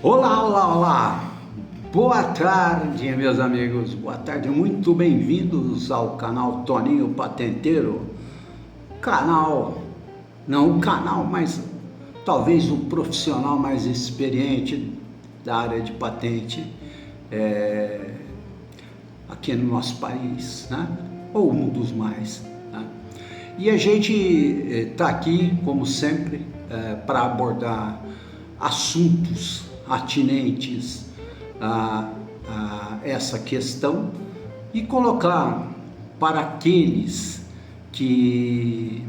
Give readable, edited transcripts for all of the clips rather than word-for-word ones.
Olá, olá, olá! Boa tarde, meus amigos, boa tarde, muito bem-vindos ao canal Toninho Patenteiro. Não o canal, mas talvez o profissional mais experiente da área de patente aqui no nosso país, né? Ou um dos mais, né? E a gente está aqui, como sempre, para abordar assuntos atinentes a essa questão e colocar para aqueles que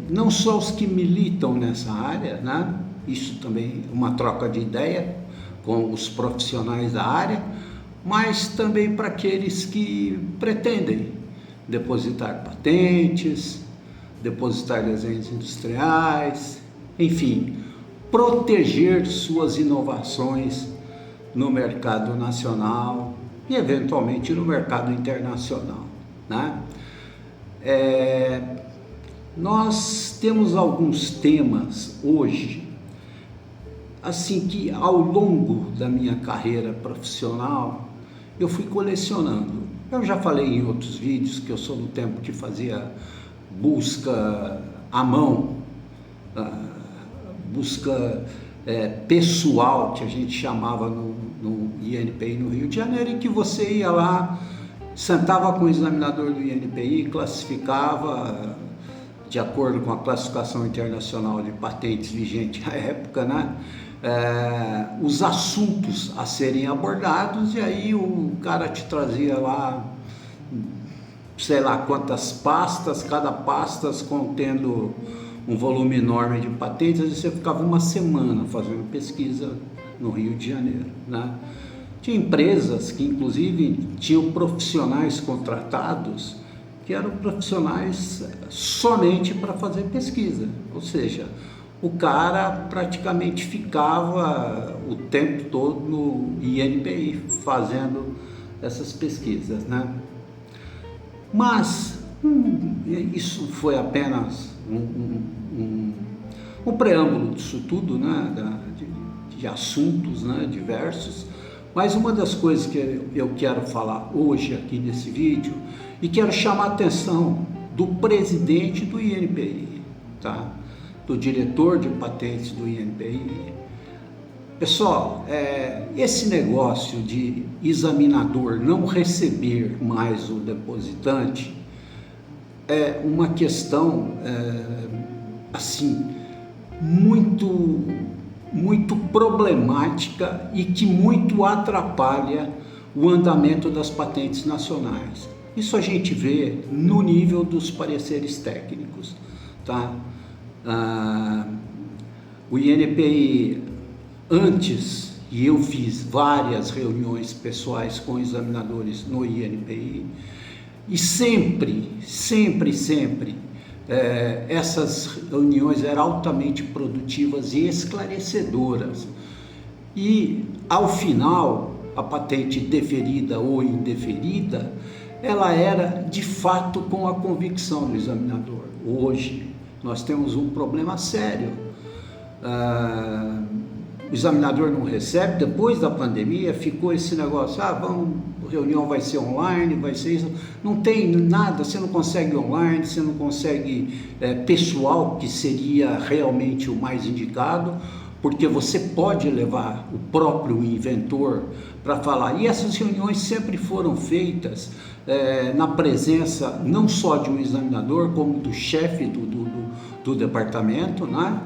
não só os que militam nessa área, né? Isso também é uma troca de ideia com os profissionais da área, mas também para aqueles que pretendem depositar patentes, depositar desenhos industriais, enfim, proteger suas inovações no mercado nacional e eventualmente no mercado internacional, né? Nós temos alguns temas hoje, assim, que ao longo da minha carreira profissional eu fui colecionando. Eu já falei em outros vídeos que eu sou do tempo que fazia busca à mão, busca pessoal, que a gente chamava no INPI no Rio de Janeiro, em que você ia lá, sentava com o examinador do INPI, classificava de acordo com a classificação internacional de patentes vigente à época, né? Os assuntos a serem abordados, e aí o cara te trazia lá, sei lá quantas pastas, cada pasta contendo um volume enorme de patentes, e você ficava uma semana fazendo pesquisa no Rio de Janeiro, né? Tinha empresas que inclusive tinham profissionais contratados que eram profissionais somente para fazer pesquisa, ou seja, o cara praticamente ficava o tempo todo no INPI fazendo essas pesquisas, né? Mas isso foi apenas um preâmbulo disso tudo, né? De assuntos, né? Diversos. Mas uma das coisas que eu quero falar hoje aqui nesse vídeo, e quero chamar a atenção do presidente do INPI, tá? Do diretor de patentes do INPI. Pessoal, esse negócio de examinador não receber mais o depositante é uma questão assim muito problemática e que muito atrapalha o andamento das patentes nacionais. Isso a gente vê no nível dos pareceres técnicos, tá? O INPI, antes, e eu fiz várias reuniões pessoais com examinadores no INPI, e sempre, essas reuniões eram altamente produtivas e esclarecedoras. E, ao final, a patente deferida ou indeferida, ela era, de fato, com a convicção do examinador. Hoje, nós temos um problema sério. O examinador não recebe, depois da pandemia ficou esse negócio, a reunião vai ser online, vai ser isso, não tem nada, você não consegue online, você não consegue pessoal, que seria realmente o mais indicado, porque você pode levar o próprio inventor para falar, e essas reuniões sempre foram feitas na presença não só de um examinador, como do chefe do departamento, né?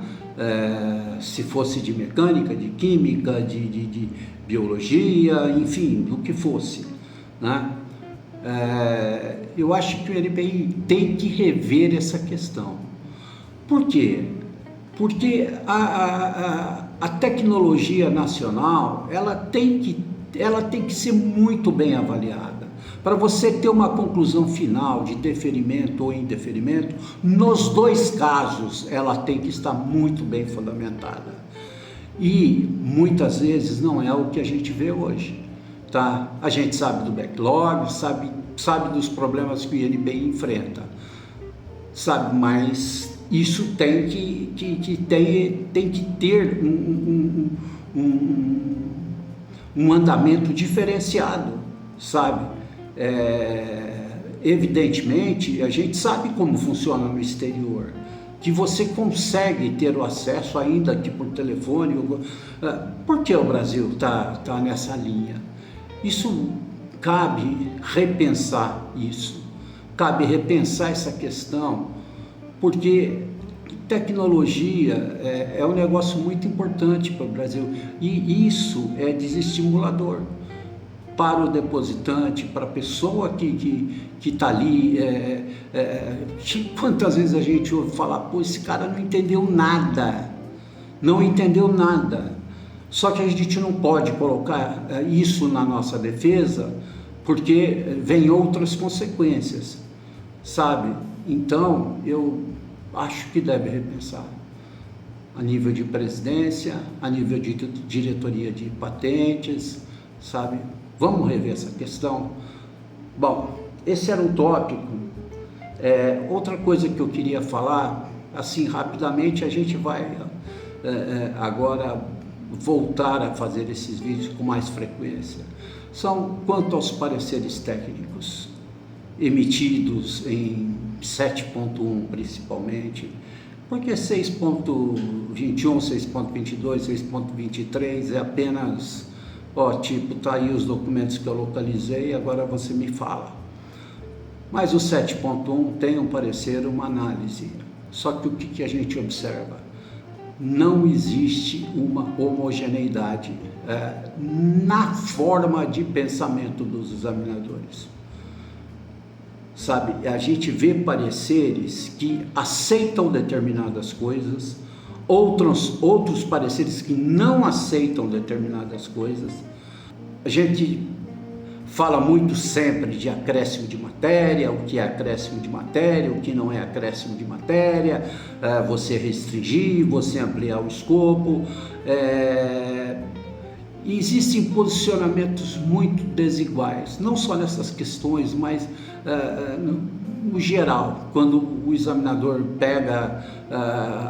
Se fosse de mecânica, de química, de biologia, enfim, do que fosse, né? Eu acho que o INPI tem que rever essa questão. Por quê? Porque a tecnologia nacional, ela tem que ser muito bem avaliada. Para você ter uma conclusão final de deferimento ou indeferimento, nos dois casos ela tem que estar muito bem fundamentada. E muitas vezes não é o que a gente vê hoje, tá? A gente sabe do backlog, sabe dos problemas que o INPI enfrenta, sabe, mas isso tem que ter um andamento diferenciado, sabe? Evidentemente, a gente sabe como funciona no exterior, que você consegue ter o acesso ainda aqui por telefone. Por que o Brasil está nessa linha? Isso cabe repensar isso, cabe repensar essa questão, porque tecnologia é um negócio muito importante para o Brasil, e isso é desestimulador para o depositante, para a pessoa que está ali. Quantas vezes a gente ouve falar, pô, esse cara não entendeu nada, só que a gente não pode colocar isso na nossa defesa, porque vem outras consequências, sabe? Então, eu acho que deve repensar a nível de presidência, a nível de diretoria de patentes, sabe? Vamos rever essa questão. Bom, esse era um tópico. Outra coisa que eu queria falar, assim, rapidamente, a gente vai agora voltar a fazer esses vídeos com mais frequência, são quanto aos pareceres técnicos emitidos em 7.1 principalmente, porque 6.21, 6.22, 6.23 é apenas, tipo, tá aí os documentos que eu localizei, agora você me fala. Mas o 7.1 tem um parecer, uma análise, só que o que a gente observa? Não existe uma homogeneidade na forma de pensamento dos examinadores. Sabe, a gente vê pareceres que aceitam determinadas coisas, outros pareceres que não aceitam determinadas coisas. A gente fala muito sempre de acréscimo de matéria, o que é acréscimo de matéria, o que não é acréscimo de matéria, você restringir, você ampliar o escopo. Existem posicionamentos muito desiguais, não só nessas questões, mas no geral, quando o examinador pega,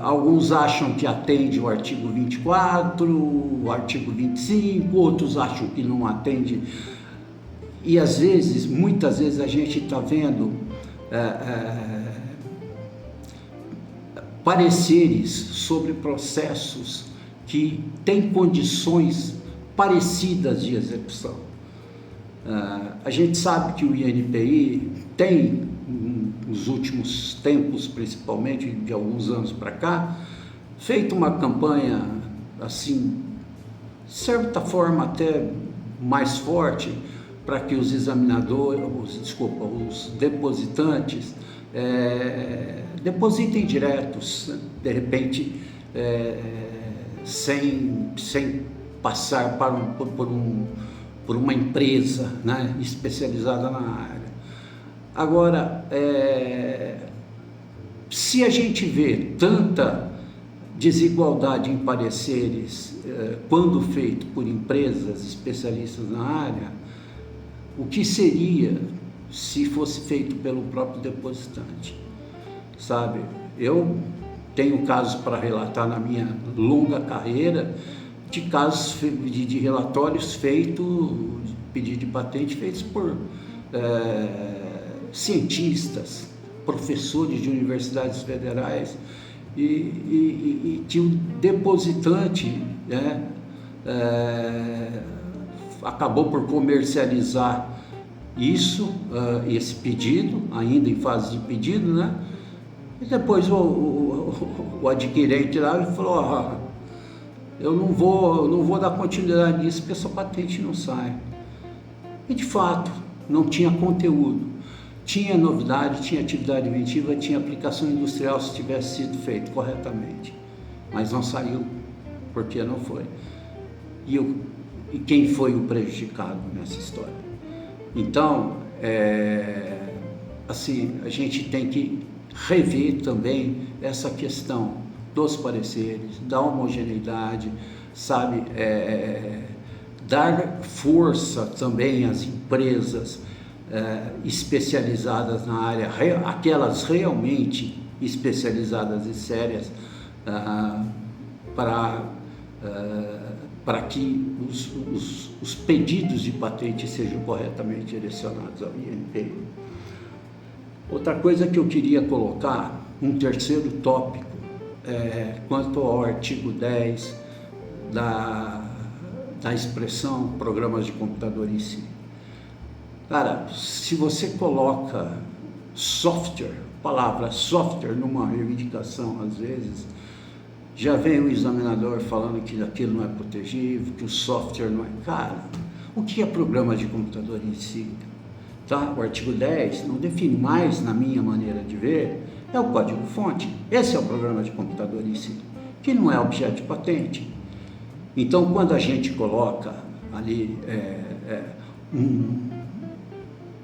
alguns acham que atende o artigo 24, o artigo 25, outros acham que não atende. E às vezes, muitas vezes a gente está vendo pareceres sobre processos que têm condições parecidas de execução. A gente sabe que o INPI tem, nos últimos tempos, principalmente de alguns anos para cá, feito uma campanha, assim, de certa forma até mais forte, para que os os depositantes depositem diretos, de repente, sem passar por uma empresa, né, especializada na área. Agora, se a gente vê tanta desigualdade em pareceres quando feito por empresas especialistas na área, o que seria se fosse feito pelo próprio depositante, sabe? Eu tenho casos para relatar na minha longa carreira, de casos de relatórios feitos, pedido de patente feitos por cientistas, professores de universidades federais, e que o depositante, né, acabou por comercializar isso, esse pedido, ainda em fase de pedido, né? E depois o adquirente lá falou: eu não vou dar continuidade nisso porque essa patente não sai. E de fato, não tinha conteúdo, tinha novidade, tinha atividade inventiva, tinha aplicação industrial se tivesse sido feito corretamente, mas não saiu porque não foi. E quem foi o prejudicado nessa história? Então, assim, a gente tem que rever também essa questão dos pareceres, da homogeneidade, sabe? Dar força também às empresas especializadas na área, aquelas realmente especializadas e sérias para que os pedidos de patente sejam corretamente direcionados ao INPI. Outra coisa que eu queria colocar, um terceiro tópico, quanto ao artigo 10 da expressão programas de computadorice. Cara, se você coloca software, palavra software numa reivindicação, às vezes, já vem o examinador falando que aquilo não é protegido, que o software não é. Cara, o que é programa de computadorice? Tá? O artigo 10 não define mais, na minha maneira de ver, é o código-fonte. Esse é o programa de computadorice, que não é objeto de patente. Então, quando a gente coloca ali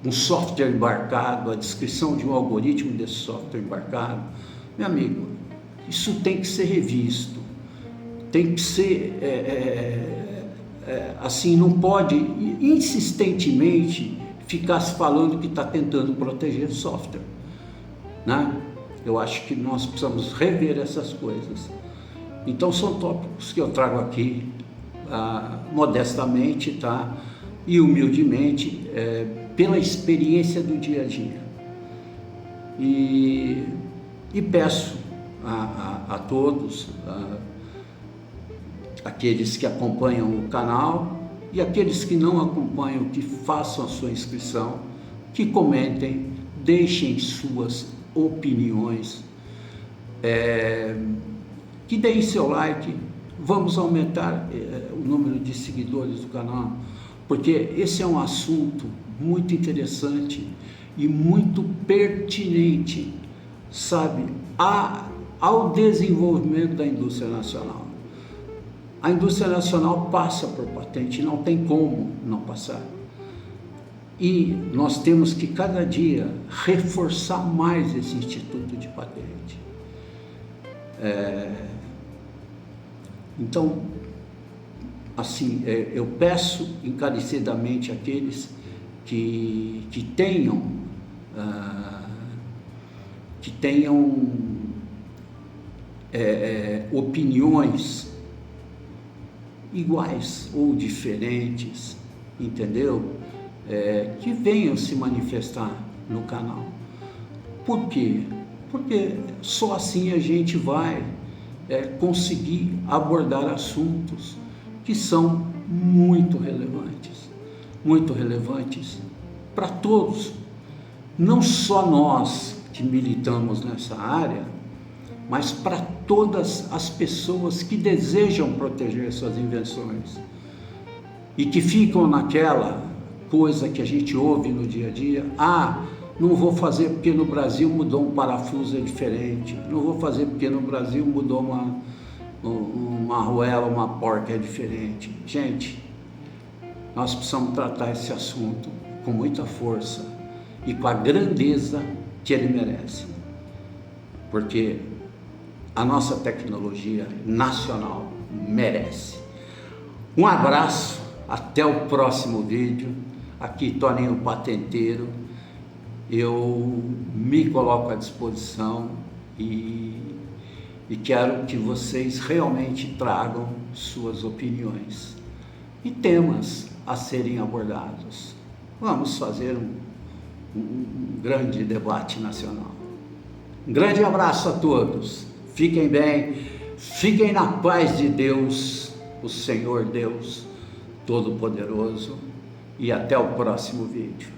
um software embarcado, a descrição de um algoritmo desse software embarcado, meu amigo, isso tem que ser revisto, tem que ser, assim, não pode insistentemente ficar se falando que está tentando proteger o software, né? Eu acho que nós precisamos rever essas coisas. Então são tópicos que eu trago aqui modestamente, tá? E humildemente, pela experiência do dia a dia. E peço a todos, aqueles que acompanham o canal e aqueles que não acompanham, que façam a sua inscrição, que comentem, deixem suas opiniões, que deem seu like. Vamos aumentar o número de seguidores do canal, porque esse é um assunto muito interessante e muito pertinente, sabe, ao desenvolvimento da indústria nacional. A indústria nacional passa por patente, não tem como não passar. E nós temos que cada dia reforçar mais esse instituto de patente. Então, assim, eu peço encarecidamente àqueles que tenham opiniões iguais ou diferentes, entendeu? Que venham se manifestar no canal. Por quê? Porque só assim a gente vai conseguir abordar assuntos que são muito relevantes para todos, não só nós que militamos nessa área, mas para todas as pessoas que desejam proteger suas invenções e que ficam naquela coisa que a gente ouve no dia a dia: não vou fazer porque no Brasil mudou um parafuso, é diferente, não vou fazer porque no Brasil mudou uma arruela, uma porca, é diferente. Gente, nós precisamos tratar esse assunto com muita força e com a grandeza que ele merece, porque a nossa tecnologia nacional merece. Um abraço, até o próximo vídeo. Aqui Toninho Patenteiro, eu me coloco à disposição e quero que vocês realmente tragam suas opiniões e temas a serem abordados. Vamos fazer um grande debate nacional. Um grande abraço a todos, fiquem bem, fiquem na paz de Deus, o Senhor Deus Todo-Poderoso, e até o próximo vídeo.